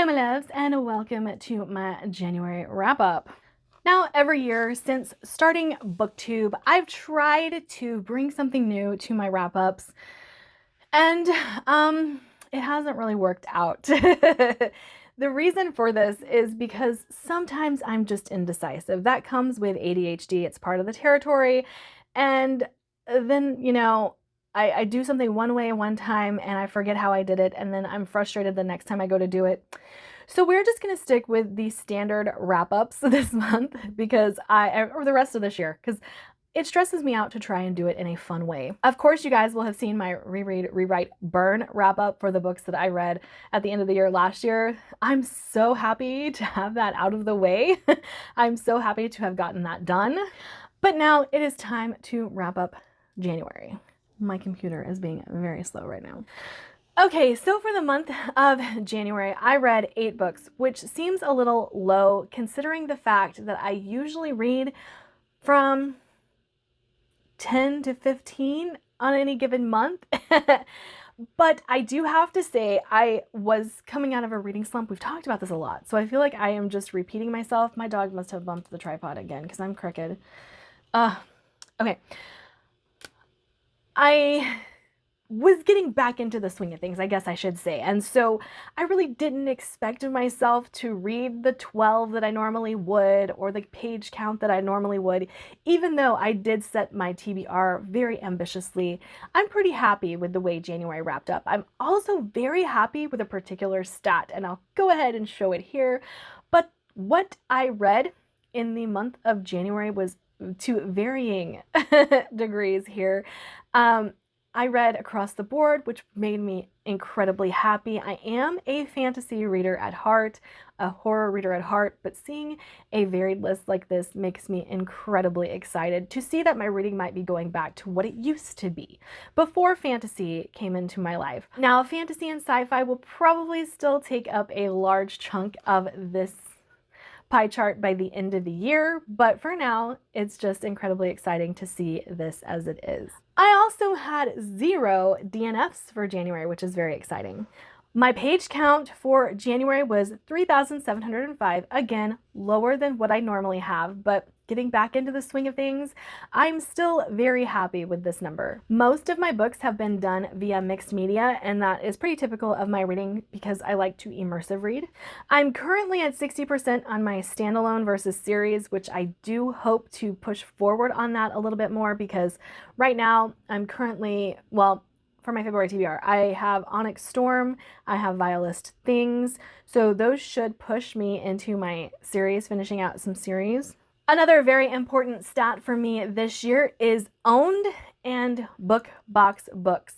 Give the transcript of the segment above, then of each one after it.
my loves, and welcome to my January wrap up. Now, every year since starting BookTube, I've tried to bring something new to my wrap ups, and it hasn't really worked out. The reason for this is because sometimes I'm just indecisive. That comes with ADHD, it's part of the territory. And then, I do something one way one time and I forget how I did it, and then I'm frustrated the next time I go to do it. So we're just gonna stick with the standard wrap-ups this month because or the rest of this year, because it stresses me out to try and do it in a fun way. Of course, you guys will have seen my reread, rewrite, burn wrap up for the books that I read at the end of the year last year. I'm so happy to have that out of the way. I'm so happy to have gotten that done. But now it is time to wrap up January. My computer is being very slow right now. Okay, so for the month of January, I read 8 books, which seems a little low considering the fact that I usually read from 10 to 15 on any given month. But I do have to say, I was coming out of a reading slump. We've talked about this a lot, so I feel like I am just repeating myself. My dog must have bumped the tripod again because I'm crooked. Okay. I was getting back into the swing of things, I guess I should say. And so I really didn't expect myself to read the 12 that I normally would or the page count that I normally would, even though I did set my TBR very ambitiously. I'm pretty happy with the way January wrapped up. I'm also very happy with a particular stat, and I'll go ahead and show it here. But what I read in the month of January was to varying degrees here. I read across the board, which made me incredibly happy. I am a fantasy reader at heart, a horror reader at heart, but seeing a varied list like this makes me incredibly excited to see that my reading might be going back to what it used to be before fantasy came into my life. Now, fantasy and sci-fi will probably still take up a large chunk of this pie chart by the end of the year, but for now, it's just incredibly exciting to see this as it is. I also had 0 DNFs for January, which is very exciting. My page count for January was 3,705, again, lower than what I normally have, but getting back into the swing of things, I'm still very happy with this number. Most of my books have been done via mixed media, and that is pretty typical of my reading because I like to immersive read. I'm currently at 60% on my standalone versus series, which I do hope to push forward on that a little bit more because right now I'm currently, well, for my February TBR, I have Onyx Storm, I have Violist Things, so those should push me into my series, finishing out some series. Another very important stat for me this year is owned and book box books.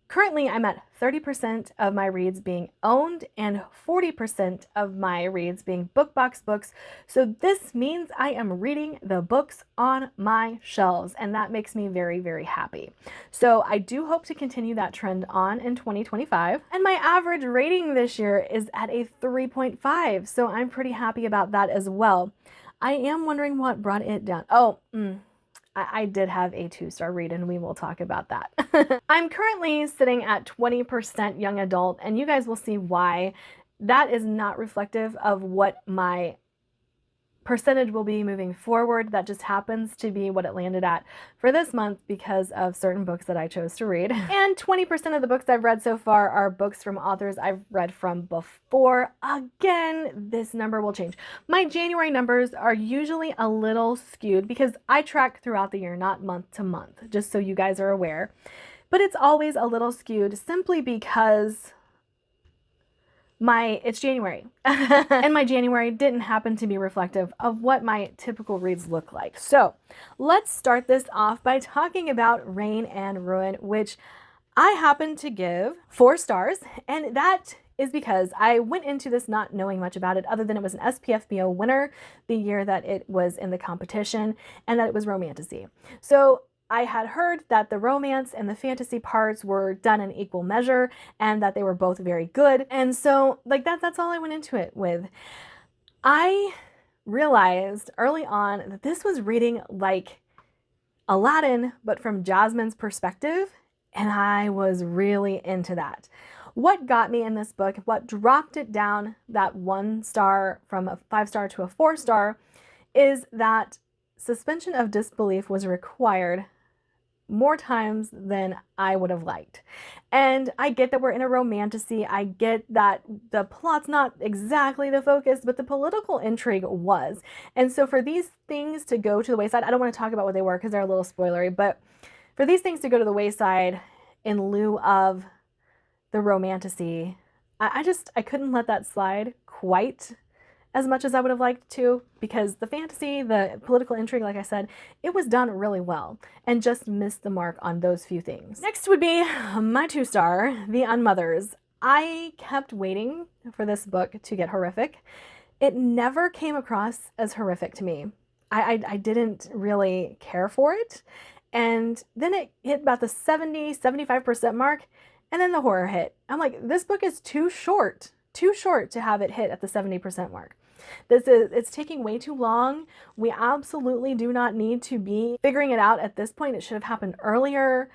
Currently, I'm at 30% of my reads being owned and 40% of my reads being book box books. So this means I am reading the books on my shelves, and that makes me very, very happy. So I do hope to continue that trend on in 2025. And my average rating this year is at a 3.5, so I'm pretty happy about that as well. I am wondering what brought it down. Oh, I did have a 2-star read, and we will talk about that. I'm currently sitting at 20% young adult, and you guys will see why. That is not reflective of what my percentage will be moving forward. That just happens to be what it landed at for this month because of certain books that I chose to read. And 20% of the books I've read so far are books from authors I've read from before. Again, this number will change. My January numbers are usually a little skewed because I track throughout the year, not month to month, just so you guys are aware. But it's always a little skewed simply because it's January and my January didn't happen to be reflective of what my typical reads look like. So let's start this off by talking about Rain and Ruin, which I happen to give 4 stars, and that is because I went into this not knowing much about it other than it was an SPFBO winner the year that it was in the competition and that it was romantasy. So I had heard that the romance and the fantasy parts were done in equal measure and that they were both very good. And so that's all I went into it with. I realized early on that this was reading like Aladdin, but from Jasmine's perspective, and I was really into that. What got me in this book, what dropped it down that 1 star from a 5-star to a 4-star, is that suspension of disbelief was required more times than I would have liked. And I get that we're in a romantasy. I get that the plot's not exactly the focus, but the political intrigue was. And so for these things to go to the wayside, I don't want to talk about what they were because they're a little spoilery, but for these things to go to the wayside in lieu of the romantasy, I couldn't let that slide quite as much as I would have liked to, because the fantasy, the political intrigue, like I said, it was done really well and just missed the mark on those few things. Next would be my 2-star, The Unmothers. I kept waiting for this book to get horrific. It never came across as horrific to me. I didn't really care for it. And then it hit about the 70-75% mark, and then the horror hit. I'm like, this book is too short to have it hit at the 70% mark. It's taking way too long. We absolutely do not need to be figuring it out at this point. It should have happened earlier.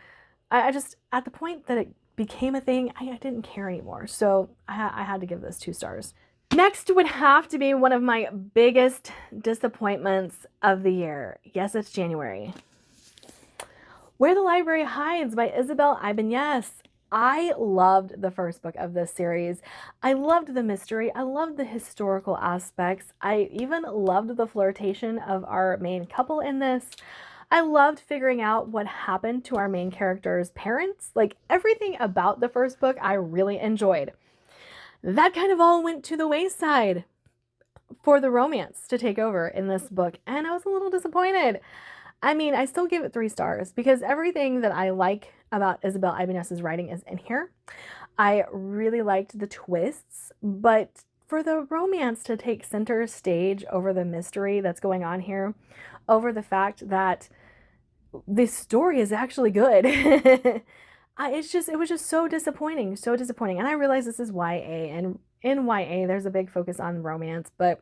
I just, at the point that it became a thing, I didn't care anymore. So I had to give this 2 stars. Next would have to be one of my biggest disappointments of the year. Yes, it's January. Where the Library Hides by Isabel Ibanez. I loved the first book of this series. I loved the mystery. I loved the historical aspects. I even loved the flirtation of our main couple in this. I loved figuring out what happened to our main character's parents. Like, everything about the first book I really enjoyed. That kind of all went to the wayside for the romance to take over in this book, and I was a little disappointed. I mean, I still give it 3 stars because everything that I like about Isabel Ibanez's writing is in here. I really liked the twists, but for the romance to take center stage over the mystery that's going on here, over the fact that this story is actually good, it was just so disappointing, so disappointing. And I realize this is YA, and in YA there's a big focus on romance, but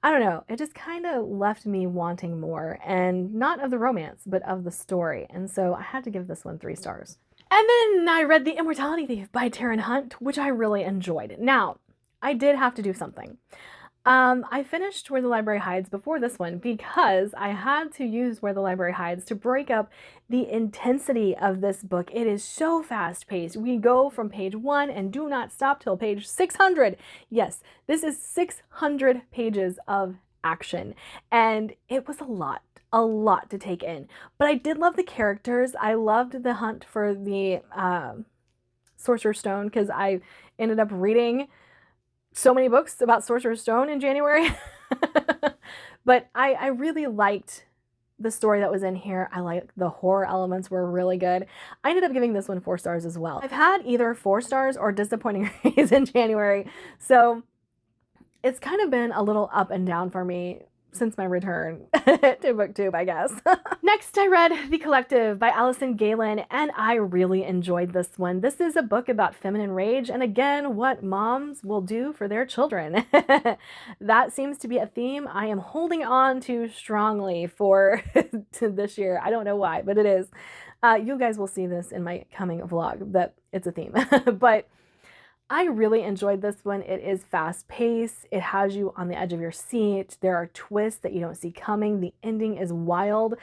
I don't know, it just kind of left me wanting more, and not of the romance, but of the story. And so I had to give this one 3 stars. And then I read The Immortality Thief by Taryn Hunt, which I really enjoyed. Now, I did have to do something. I finished Where the Library Hides before this one because I had to use Where the Library Hides to break up the intensity of this book. It is so fast-paced. We go from page 1 and do not stop till page 600. Yes, this is 600 pages of action, and it was a lot to take in. But I did love the characters. I loved the hunt for the Sorcerer's Stone because I ended up reading so many books about Sorcerer's Stone in January. But I really liked the story that was in here. I liked the horror elements were really good. I ended up giving this one 4 stars as well. I've had either 4 stars or disappointing ratings in January, so it's kind of been a little up and down for me since my return to BookTube, I guess. Next, I read The Collective by Allison Galen, and I really enjoyed this one. This is a book about feminine rage, and again, what moms will do for their children. That seems to be a theme I am holding on to strongly for this year. I don't know why, but it is. You guys will see this in my coming vlog, that it's a theme. But I really enjoyed this one. It is fast-paced. It has you on the edge of your seat. There are twists that you don't see coming. The ending is wild.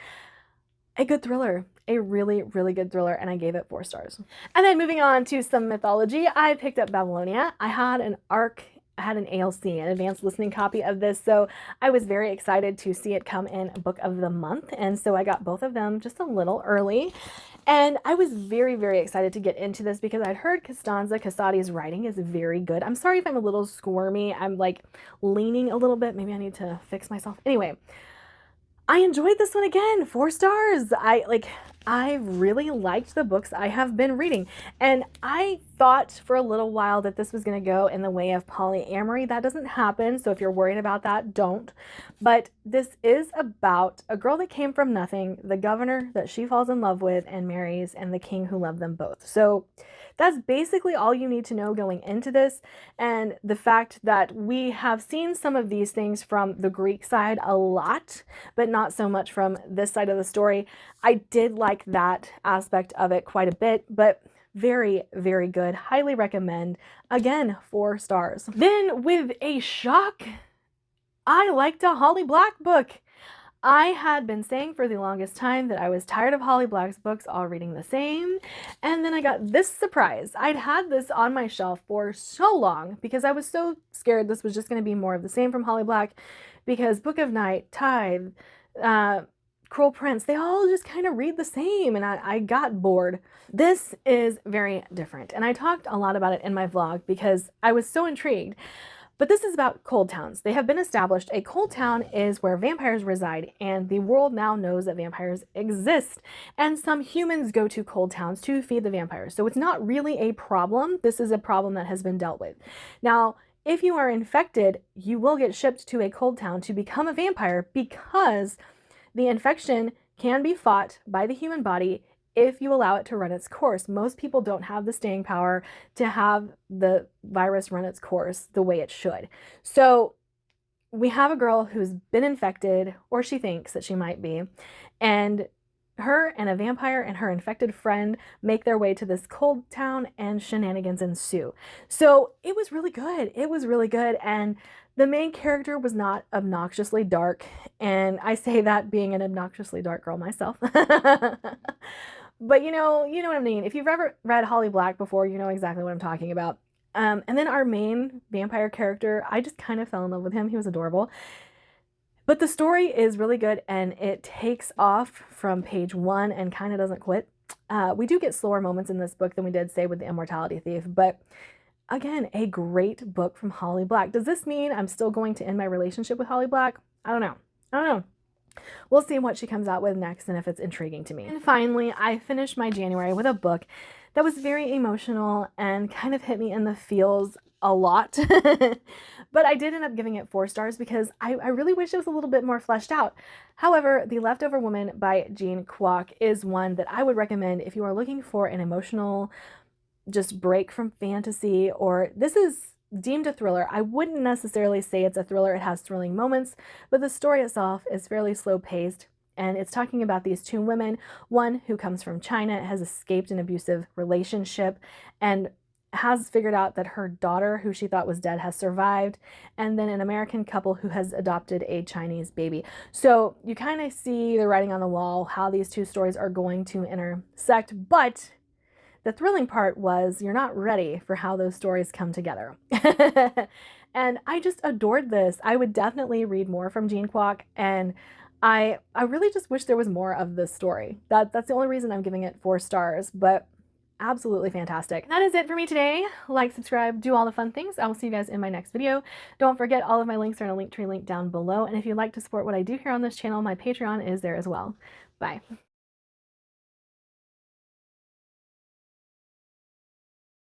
A good thriller. A really, really good thriller, and I gave it 4 stars. And then moving on to some mythology, I picked up Babylonia. I had an ALC, an advanced listening copy of this, so I was very excited to see it come in Book of the Month, and so I got both of them just a little early. And I was very, very excited to get into this because I'd heard Costanza Casati's writing is very good. I'm sorry if I'm a little squirmy. I'm like leaning a little bit. Maybe I need to fix myself. Anyway, I enjoyed this one again, 4 stars. I really liked the books I have been reading. And I thought for a little while that this was going to go in the way of polyamory. That doesn't happen, so if you're worried about that, don't. But this is about a girl that came from nothing, the governor that she falls in love with and marries, and the king who loved them both. So that's basically all you need to know going into this. And the fact that we have seen some of these things from the Greek side a lot, but not so much from this side of the story. I did like that aspect of it quite a bit, but Very, very good. Highly recommend. Again, 4 stars. Then with a shock, I liked a Holly Black book. I had been saying for the longest time that I was tired of Holly Black's books all reading the same, and then I got this surprise. I'd had this on my shelf for so long because I was so scared this was just going to be more of the same from Holly Black, because Book of Night, Tithe, Cruel Prince, they all just kind of read the same, and I got bored. This is very different, and I talked a lot about it in my vlog because I was so intrigued. But this is about cold towns. They have been established. A cold town is where vampires reside, and the world now knows that vampires exist. And some humans go to cold towns to feed the vampires. So it's not really a problem. This is a problem that has been dealt with. Now, if you are infected, you will get shipped to a cold town to become a vampire, because the infection can be fought by the human body if you allow it to run its course. Most people don't have the staying power to have the virus run its course the way it should. So we have a girl who's been infected, or she thinks that she might be, and her and a vampire and her infected friend make their way to this cold town, and shenanigans ensue. So it was really good. It was really good. And the main character was not obnoxiously dark. And I say that being an obnoxiously dark girl myself. But you know what I mean. If you've ever read Holly Black before, you know exactly what I'm talking about. And then our main vampire character, I just kind of fell in love with him. He was adorable. But the story is really good, and it takes off from page 1 and kind of doesn't quit. We do get slower moments in this book than we did, say, with The Immortality Thief, but again, a great book from Holly Black. Does this mean I'm still going to end my relationship with Holly Black? I don't know. We'll see what she comes out with next and if it's intriguing to me. And finally, I finished my January with a book that was very emotional and kind of hit me in the feels a lot. But I did end up giving it 4 stars because I really wish it was a little bit more fleshed out. However, The Leftover Woman by Jean Kwok is one that I would recommend if you are looking for an emotional just break from fantasy, or this is deemed a thriller. I wouldn't necessarily say it's a thriller. It has thrilling moments, but the story itself is fairly slow paced. And it's talking about these 2 women, one who comes from China, has escaped an abusive relationship, and has figured out that her daughter, who she thought was dead, has survived, and then an American couple who has adopted a Chinese baby. So you kind of see the writing on the wall, how these 2 stories are going to intersect, but the thrilling part was you're not ready for how those stories come together. And I just adored this. I would definitely read more from Jean Kwok, and I really just wish there was more of this story. That's the only reason I'm giving it 4 stars, but absolutely fantastic. That is it for me today. Like, subscribe, do all the fun things. I will see you guys in my next video. Don't forget, all of my links are in a Linktree link down below, and if you'd like to support what I do here on this channel, my Patreon is there as well. Bye.